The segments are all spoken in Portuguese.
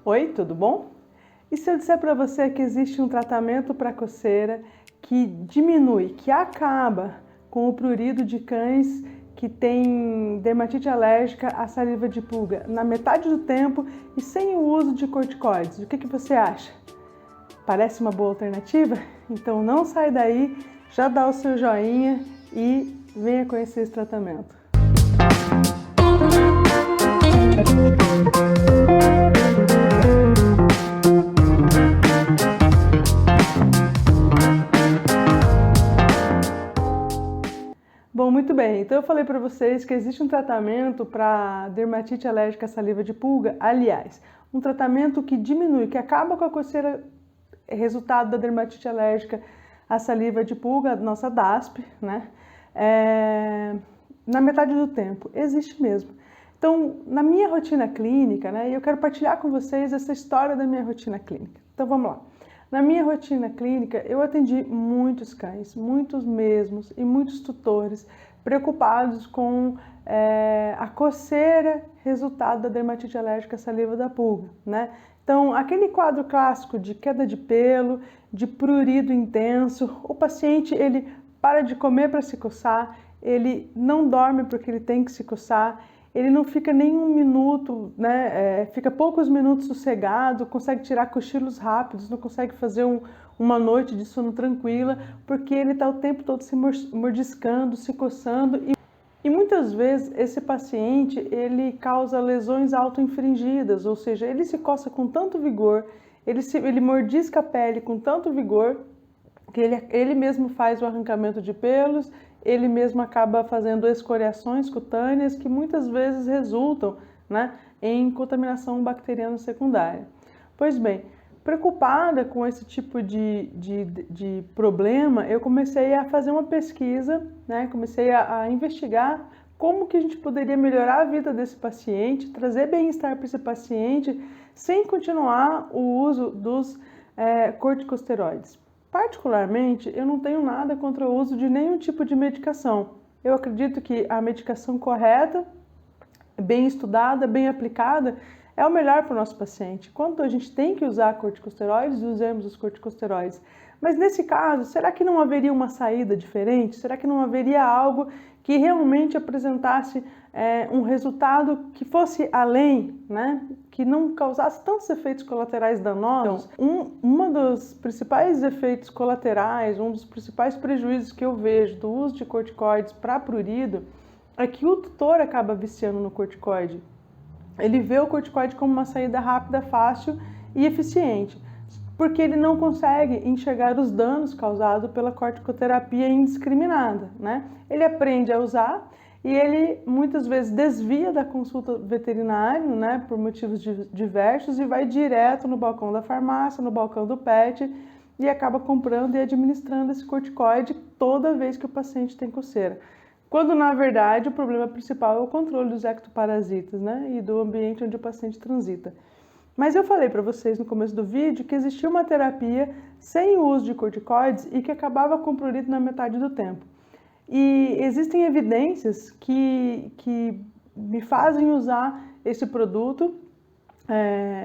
Oi, tudo bom? E se eu disser para você que existe um tratamento para coceira que diminui, que acaba com o prurido de cães que têm dermatite alérgica à saliva de pulga na metade do tempo e sem o uso de corticoides? O que você acha? Parece uma boa alternativa? Então não sai daí, já dá o seu joinha e venha conhecer esse tratamento. Bom, muito bem. Então eu falei para vocês que existe um tratamento para dermatite alérgica à saliva de pulga, aliás, um tratamento que diminui, que acaba com a coceira resultado da dermatite alérgica à saliva de pulga, a nossa DASP, né? Na metade do tempo. Existe mesmo. Então, na minha rotina clínica, né, eu quero partilhar com vocês essa história da minha rotina clínica. Então, vamos lá. Na minha rotina clínica, eu atendi muitos cães, muitos mesmos, e muitos tutores preocupados com a coceira resultado da dermatite alérgica à saliva da pulga, né? Então, aquele quadro clássico de queda de pelo, de prurido intenso, o paciente ele para de comer para se coçar, ele não dorme porque ele tem que se coçar, ele não fica nem um minuto, né? Fica poucos minutos sossegado, consegue tirar cochilos rápidos, não consegue fazer uma noite de sono tranquila, porque ele está o tempo todo se mordiscando, se coçando. E muitas vezes esse paciente ele causa lesões autoinfligidas, ou seja, ele se coça com tanto vigor, ele mordisca a pele com tanto vigor, que ele mesmo faz o arrancamento de pelos, ele mesmo acaba fazendo escoriações cutâneas que muitas vezes resultam, né, em contaminação bacteriana secundária. Pois bem, preocupada com esse tipo de problema, eu comecei a fazer uma pesquisa, né, comecei a investigar como que a gente poderia melhorar a vida desse paciente, trazer bem-estar para esse paciente, sem continuar o uso dos corticosteroides. Particularmente, eu não tenho nada contra o uso de nenhum tipo de medicação. Eu acredito que a medicação correta, bem estudada, bem aplicada, é o melhor para o nosso paciente. Quando a gente tem que usar corticosteroides, usemos os corticosteroides. Mas nesse caso, será que não haveria uma saída diferente? Será que não haveria algo que realmente apresentasse um resultado que fosse além, né? Que não causasse tantos efeitos colaterais danosos? Então, um dos principais efeitos colaterais, um dos principais prejuízos que eu vejo do uso de corticoides para prurido é que o tutor acaba viciando no corticoide. Ele vê o corticoide como uma saída rápida, fácil e eficiente, porque ele não consegue enxergar os danos causados pela corticoterapia indiscriminada, né? Ele aprende a usar e ele muitas vezes desvia da consulta veterinária, né, por motivos diversos, e vai direto no balcão da farmácia, no balcão do pet, e acaba comprando e administrando esse corticoide toda vez que o paciente tem coceira. Quando, na verdade, o problema principal é o controle dos ectoparasitas, né, e do ambiente onde o paciente transita. Mas eu falei para vocês no começo do vídeo que existia uma terapia sem o uso de corticoides e que acabava com o prurido na metade do tempo. E existem evidências que me fazem usar esse produto,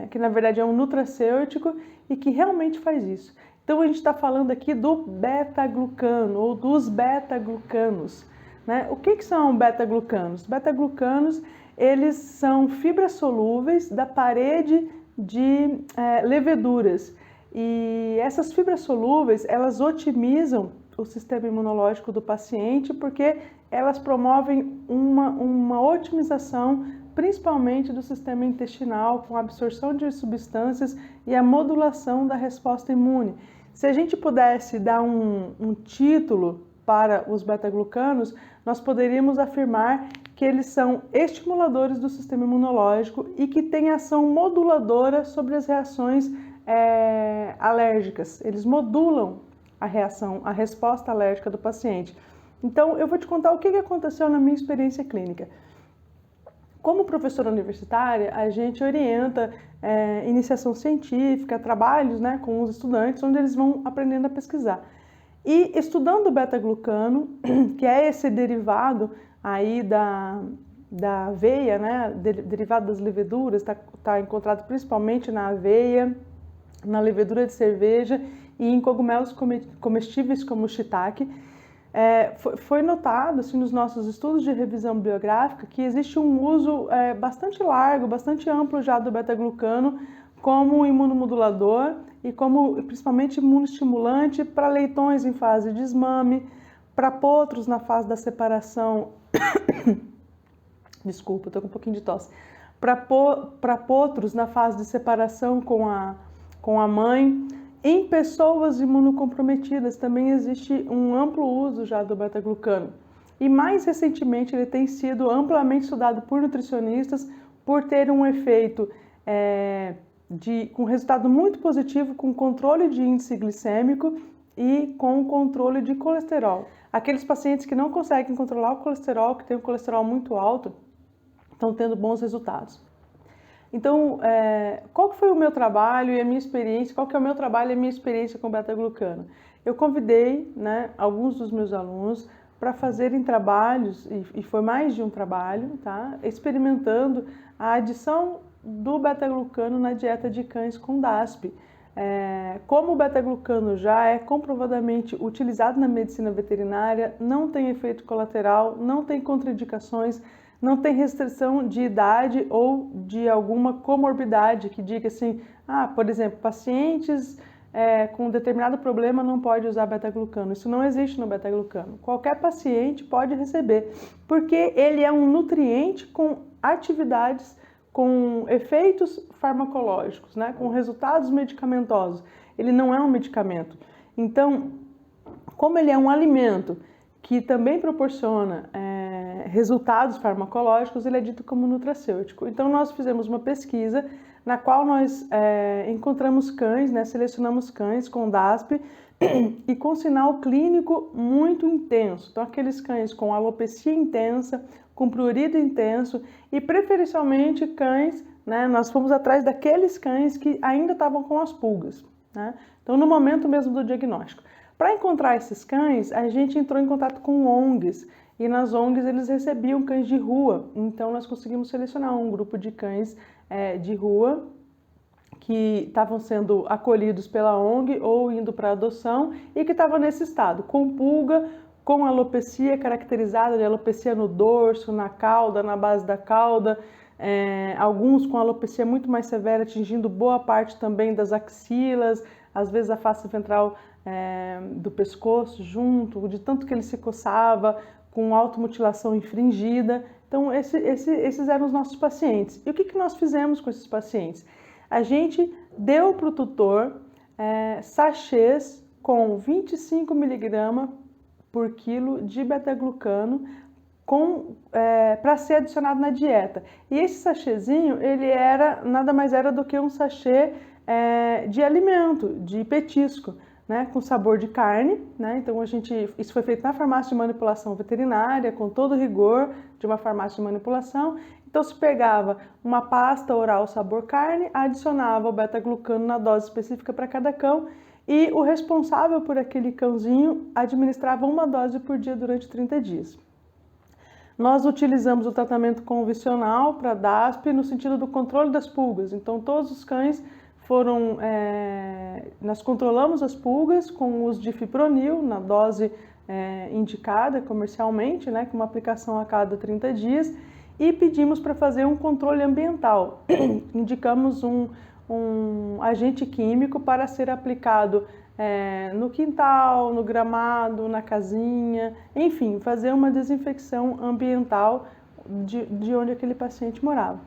que na verdade é um nutracêutico e que realmente faz isso. Então a gente está falando aqui do beta-glucano ou dos beta-glucanos. Né? O que são beta-glucanos? Beta-glucanos, eles são fibras solúveis da parede de leveduras, e essas fibras solúveis, elas otimizam o sistema imunológico do paciente porque elas promovem uma otimização principalmente do sistema intestinal, com a absorção de substâncias e a modulação da resposta imune. Se a gente pudesse dar um título para os beta-glucanos, nós poderíamos afirmar que eles são estimuladores do sistema imunológico e que têm ação moduladora sobre as reações alérgicas. Eles modulam a resposta alérgica do paciente. Então, eu vou te contar o que aconteceu na minha experiência clínica. Como professora universitária, a gente orienta iniciação científica, trabalhos, né, com os estudantes, onde eles vão aprendendo a pesquisar. E estudando o beta-glucano, que é esse derivado aí da aveia, né, derivado das leveduras, está encontrado principalmente na aveia, na levedura de cerveja e em cogumelos comestíveis como o shiitake. Foi notado assim, nos nossos estudos de revisão bibliográfica que existe um uso bastante largo, bastante amplo já do beta-glucano como imunomodulador e como principalmente imunoestimulante para leitões em fase de desmame, para potros na fase da separação. Desculpa, estou com um pouquinho de tosse. Para potros na fase de separação com a mãe. Em pessoas imunocomprometidas também existe um amplo uso já do beta-glucano. E mais recentemente ele tem sido amplamente estudado por nutricionistas por ter um efeito com resultado muito positivo com controle de índice glicêmico e com controle de colesterol. Aqueles pacientes que não conseguem controlar o colesterol, que têm um colesterol muito alto, estão tendo bons resultados. Então, qual que foi o meu trabalho e a minha experiência? Qual que é o meu trabalho e a minha experiência com beta-glucano? Eu convidei, né, alguns dos meus alunos para fazerem trabalhos, e foi mais de um trabalho, tá, experimentando a adição do beta-glucano na dieta de cães com DASP. Como o beta-glucano já é comprovadamente utilizado na medicina veterinária, não tem efeito colateral, não tem contraindicações, não tem restrição de idade ou de alguma comorbidade que diga assim, por exemplo, pacientes com determinado problema não pode usar beta-glucano. Isso não existe no beta-glucano. Qualquer paciente pode receber, porque ele é um nutriente com atividades, com efeitos farmacológicos, né? Com resultados medicamentosos. Ele não é um medicamento. Então, como ele é um alimento que também proporciona resultados farmacológicos, ele é dito como nutracêutico. Então, nós fizemos uma pesquisa na qual nós encontramos cães, né, selecionamos cães com DASP e com sinal clínico muito intenso. Então, aqueles cães com alopecia intensa, com prurido intenso e preferencialmente cães, né, nós fomos atrás daqueles cães que ainda estavam com as pulgas, né? Então, no momento mesmo do diagnóstico. Para encontrar esses cães, a gente entrou em contato com ONGs, e nas ONGs eles recebiam cães de rua, então nós conseguimos selecionar um grupo de cães de rua que estavam sendo acolhidos pela ONG ou indo para adoção e que estavam nesse estado, com pulga, com alopecia caracterizada de alopecia no dorso, na cauda, na base da cauda, alguns com alopecia muito mais severa, atingindo boa parte também das axilas, às vezes a face ventral do pescoço junto, de tanto que ele se coçava, com automutilação infringida. Então, esses eram os nossos pacientes. E o que nós fizemos com esses pacientes? A gente deu para o tutor sachês com 25 mg por quilo de beta-glucano para ser adicionado na dieta. E esse sachêzinho, ele nada mais era do que um sachê de alimento, de petisco, né, com sabor de carne, né? Então isso foi feito na farmácia de manipulação veterinária, com todo o rigor de uma farmácia de manipulação. Então se pegava uma pasta oral sabor carne, adicionava o beta-glucano na dose específica para cada cão e o responsável por aquele cãozinho administrava uma dose por dia durante 30 dias. Nós utilizamos o tratamento convencional para DASP no sentido do controle das pulgas. Então todos os cães nós controlamos as pulgas com o uso de fipronil na dose indicada comercialmente, né, com uma aplicação a cada 30 dias, e pedimos para fazer um controle ambiental. Indicamos um agente químico para ser aplicado no quintal, no gramado, na casinha, enfim, fazer uma desinfecção ambiental de onde aquele paciente morava.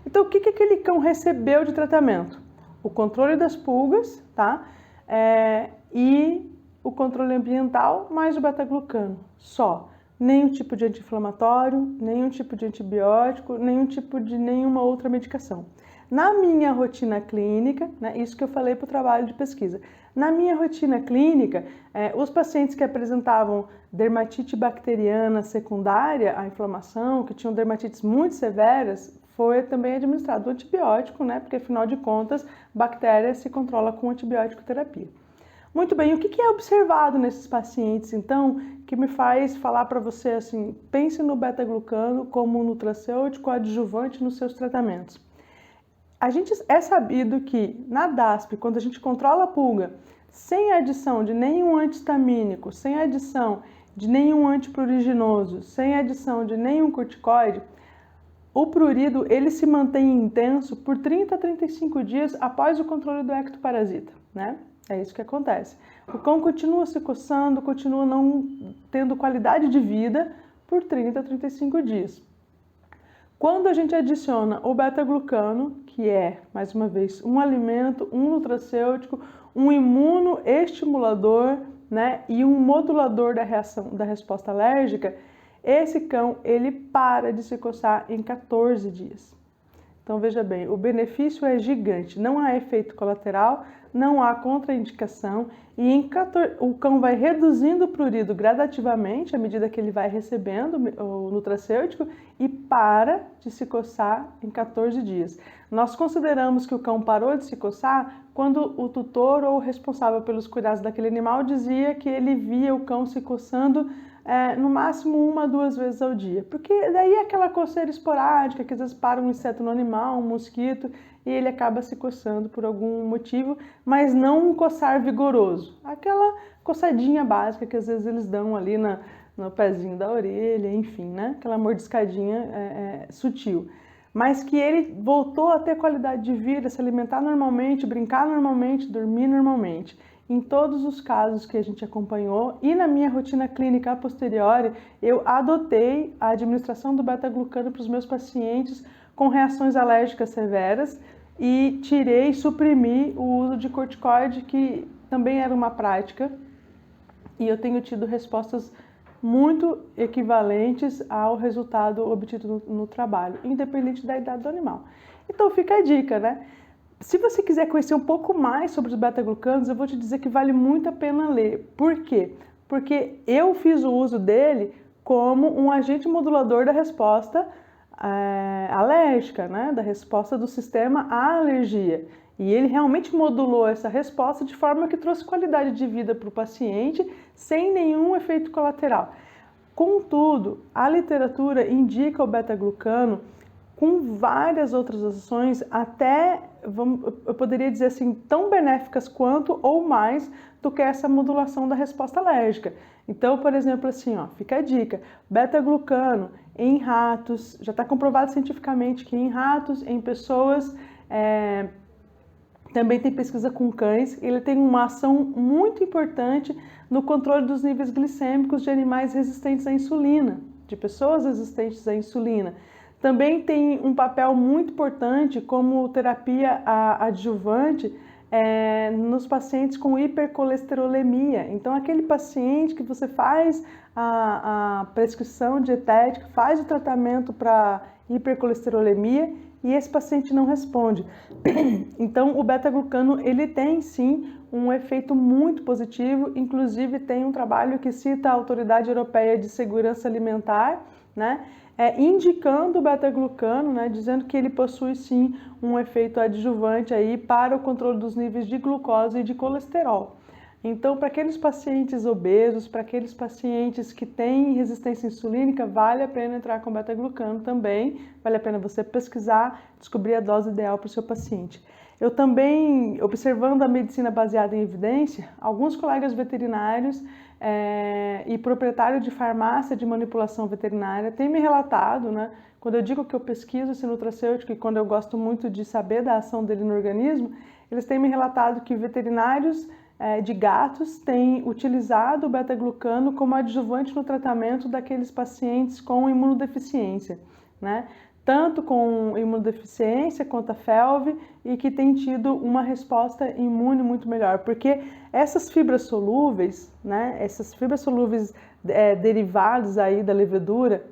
Então, o que aquele cão recebeu de tratamento? O controle das pulgas, tá? E o controle ambiental mais o beta-glucano, só. Nenhum tipo de anti-inflamatório, nenhum tipo de antibiótico, nenhum tipo de nenhuma outra medicação. Na minha rotina clínica, né, isso que eu falei para o trabalho de pesquisa, na minha rotina clínica, os pacientes que apresentavam dermatite bacteriana secundária à inflamação, que tinham dermatites muito severas, foi também administrado o antibiótico, né? Porque afinal de contas, bactéria se controla com antibiótico terapia. Muito bem, o que é observado nesses pacientes, então, que me faz falar para você assim, pense no beta-glucano como um nutracêutico adjuvante nos seus tratamentos. É sabido que na DASP, quando a gente controla a pulga, sem adição de nenhum antihistamínico, sem adição de nenhum antipruriginoso, sem adição de nenhum corticoide, o prurido ele se mantém intenso por 30 a 35 dias após o controle do ectoparasita, né? É isso que acontece. O cão continua se coçando, continua não tendo qualidade de vida por 30 a 35 dias. Quando a gente adiciona o beta-glucano, que é, mais uma vez, um alimento, um nutracêutico, um imunoestimulador, né, e um modulador da resposta alérgica, esse cão ele para de se coçar em 14 dias. Então veja bem, o benefício é gigante, não há efeito colateral, não há contraindicação e o cão vai reduzindo o prurido gradativamente à medida que ele vai recebendo o nutracêutico e para de se coçar em 14 dias. Nós consideramos que o cão parou de se coçar quando o tutor ou o responsável pelos cuidados daquele animal dizia que ele via o cão se coçando no máximo 1 a 2 vezes ao dia, porque daí é aquela coceira esporádica, que às vezes para um inseto no animal, um mosquito, e ele acaba se coçando por algum motivo, mas não um coçar vigoroso, aquela coçadinha básica que às vezes eles dão ali no pezinho da orelha, enfim, né? Aquela mordiscadinha sutil. Mas que ele voltou a ter qualidade de vida, se alimentar normalmente, brincar normalmente, dormir normalmente. Em todos os casos que a gente acompanhou e na minha rotina clínica a posteriori, eu adotei a administração do beta-glucano para os meus pacientes com reações alérgicas severas e suprimi o uso de corticoide, que também era uma prática, e eu tenho tido respostas muito equivalentes ao resultado obtido no trabalho, independente da idade do animal. Então fica a dica, né? Se você quiser conhecer um pouco mais sobre os beta-glucanos, eu vou te dizer que vale muito a pena ler. Por quê? Porque eu fiz o uso dele como um agente modulador da resposta alérgica, né? Da resposta do sistema à alergia. E ele realmente modulou essa resposta de forma que trouxe qualidade de vida para o paciente sem nenhum efeito colateral. Contudo, a literatura indica o beta-glucano com várias outras ações, até, eu poderia dizer assim, tão benéficas quanto ou mais do que essa modulação da resposta alérgica. Então, por exemplo, assim, ó, fica a dica, beta-glucano em ratos, já está comprovado cientificamente que em ratos, em pessoas, também tem pesquisa com cães, ele tem uma ação muito importante no controle dos níveis glicêmicos de animais resistentes à insulina, de pessoas resistentes à insulina. Também tem um papel muito importante como terapia adjuvante nos pacientes com hipercolesterolemia. Então, aquele paciente que você faz a prescrição dietética, faz o tratamento para hipercolesterolemia e esse paciente não responde. Então, o beta-glucano, ele tem sim um efeito muito positivo, inclusive tem um trabalho que cita a Autoridade Europeia de Segurança Alimentar, né? Indicando o beta-glucano, né, dizendo que ele possui sim um efeito adjuvante aí para o controle dos níveis de glucose e de colesterol. Então, para aqueles pacientes obesos, para aqueles pacientes que têm resistência insulínica, vale a pena entrar com beta-glucano também, vale a pena você pesquisar, descobrir a dose ideal para o seu paciente. Eu também, observando a medicina baseada em evidência, alguns colegas veterinários e proprietário de farmácia de manipulação veterinária tem me relatado, né, quando eu digo que eu pesquiso esse nutracêutico e quando eu gosto muito de saber da ação dele no organismo, eles têm me relatado que veterinários de gatos têm utilizado o beta-glucano como adjuvante no tratamento daqueles pacientes com imunodeficiência, né? Tanto com imunodeficiência quanto a FeLV, e que tem tido uma resposta imune muito melhor, porque essas fibras solúveis, né, essas fibras solúveis derivadas aí da levedura,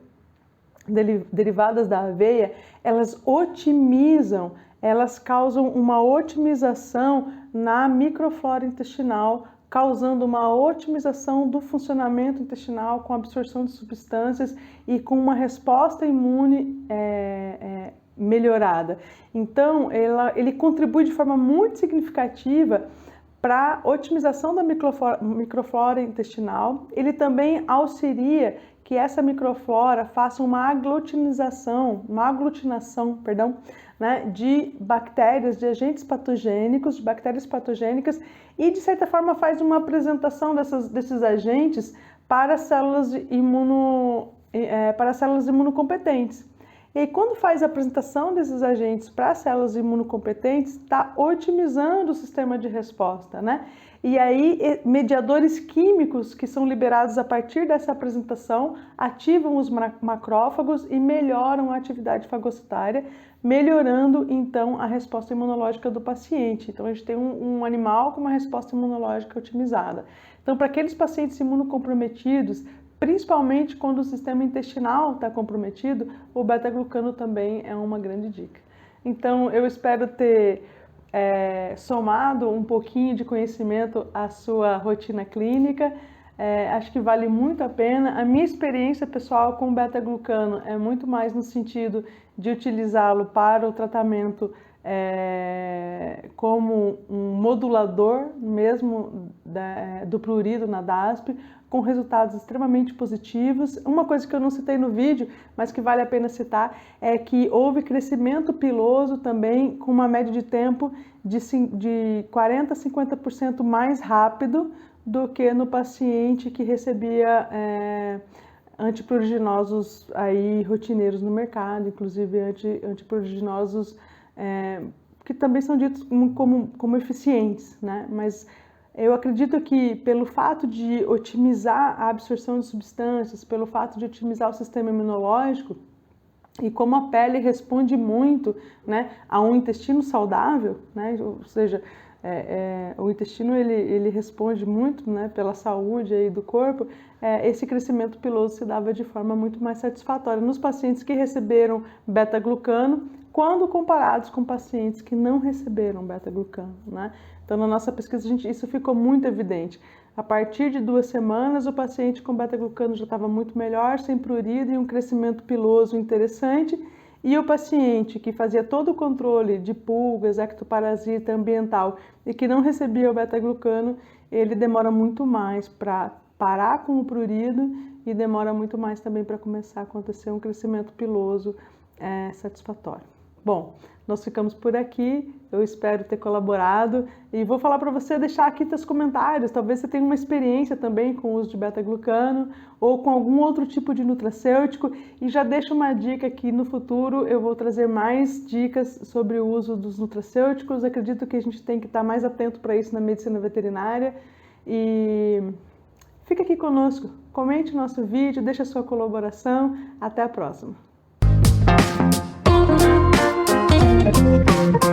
derivadas da aveia, elas otimizam, elas causam uma otimização na microflora intestinal, causando uma otimização do funcionamento intestinal com absorção de substâncias e com uma resposta imune melhorada. Então, ele contribui de forma muito significativa para otimização da microflora intestinal. Ele também auxilia que essa microflora faça uma aglutinação, né, de bactérias, de agentes patogênicos, de bactérias patogênicas, e de certa forma faz uma apresentação desses agentes para células imunocompetentes. E aí, quando faz a apresentação desses agentes para células imunocompetentes, está otimizando o sistema de resposta, né? E aí, mediadores químicos que são liberados a partir dessa apresentação ativam os macrófagos e melhoram a atividade fagocitária, melhorando, então, a resposta imunológica do paciente. Então, a gente tem um animal com uma resposta imunológica otimizada. Então, para aqueles pacientes imunocomprometidos, principalmente quando o sistema intestinal está comprometido, o beta-glucano também é uma grande dica. Então, eu espero ter somado um pouquinho de conhecimento à sua rotina clínica. Acho que vale muito a pena. A minha experiência pessoal com o beta-glucano é muito mais no sentido de utilizá-lo para o tratamento como um modulador mesmo do prurido na DASP, com resultados extremamente positivos. Uma coisa que eu não citei no vídeo, mas que vale a pena citar, é que houve crescimento piloso também com uma média de tempo de 40% a 50% mais rápido do que no paciente que recebia antipruriginosos aí rotineiros no mercado, inclusive antipruriginosos que também são ditos como eficientes, né? Mas eu acredito que pelo fato de otimizar a absorção de substâncias, pelo fato de otimizar o sistema imunológico, e como a pele responde muito, né, a um intestino saudável, né, ou seja, o intestino ele responde muito, né, pela saúde aí do corpo, esse crescimento piloso se dava de forma muito mais satisfatória nos pacientes que receberam beta-glucano, quando comparados com pacientes que não receberam beta-glucano, né? Então, na nossa pesquisa, isso ficou muito evidente. A partir de 2 semanas, o paciente com beta-glucano já estava muito melhor, sem prurido e um crescimento piloso interessante. E o paciente que fazia todo o controle de pulgas, ectoparasita, ambiental e que não recebia o beta-glucano, ele demora muito mais para parar com o prurido e demora muito mais também para começar a acontecer um crescimento piloso satisfatório. Bom, nós ficamos por aqui, eu espero ter colaborado e vou falar para você deixar aqui seus comentários, talvez você tenha uma experiência também com o uso de beta-glucano ou com algum outro tipo de nutracêutico, e já deixo uma dica que no futuro eu vou trazer mais dicas sobre o uso dos nutracêuticos. Acredito que a gente tem que estar mais atento para isso na medicina veterinária e fica aqui conosco, comente nosso vídeo, deixe a sua colaboração, até a próxima. Thank you.